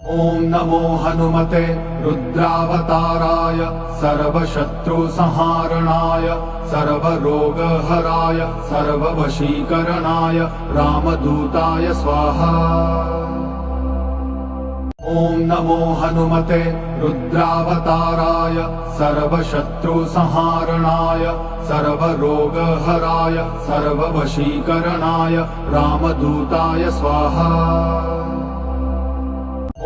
ॐ नमो हनुमते रुद्रावताराय सर्वशत्रुसंहारणाय सर्वरोगहराय सर्ववशीकरणाय रामदूताय स्वाहा। ॐ नमो हनुमते रुद्रावताराय सर्वशत्रुसंहारणाय सर्वरोगहराय सर्ववशीकरणाय रामदूताय स्वाहा।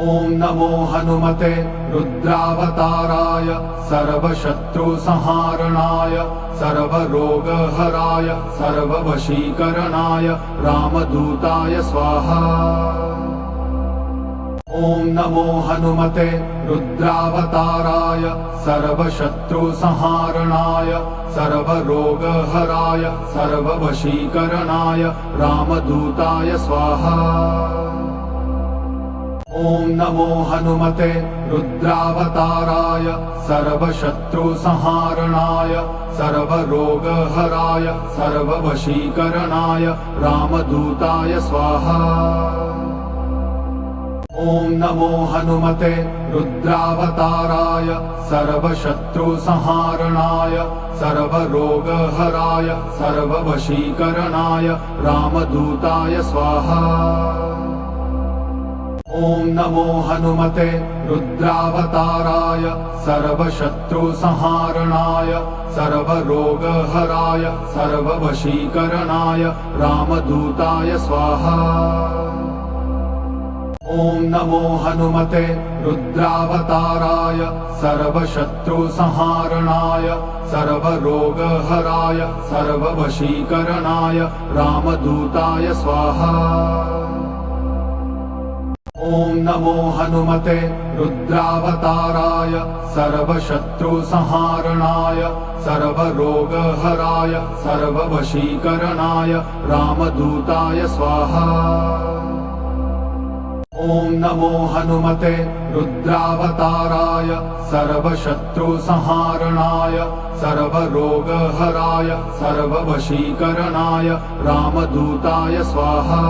ॐ नमो हनुमते रुद्रावताराय सर्वशत्रुसंहारणाय सर्वरोगहराय सर्ववशीकरणाय रामदूताय स्वाहा। ॐ नमो हनुमते रुद्रावताराय सर्वशत्रुसंहारणाय सर्वरोगहराय सर्ववशीकरणाय रामदूताय स्वाहा। ॐ नमो हनुमते रुद्रावताराय सर्वशत्रुसंहारणाय सर्वरोगहराय सर्ववशीकरणाय रामदूताय स्वाहा। ॐ नमो हनुमते रुद्रावताराय सर्वशत्रुसंहारणाय सर्वरोगहराय सर्ववशीकरणाय रामदूताय स्वाहा। ॐ नमो हनुमते रुद्रावताराय सर्वशत्रुसंहारणाय सर्वरोगहराय सर्ववशीकरणाय रामदूताय स्वाहा। ॐ नमो हनुमते रुद्रावताराय सर्वशत्रुसंहारणाय सर्वरोगहराय सर्ववशीकरणाय रामदूताय स्वाहा। ॐ नमो हनुमते रुद्रावताराय सर्वशत्रुसंहारणाय सर्वरोगहराय सर्ववशीकरणाय रामदूताय स्वाहा। ॐ नमो हनुमते रुद्रावताराय सर्वशत्रुसंहारणाय सर्वरोगहराय सर्ववशीकरणाय रामदूताय स्वाहा।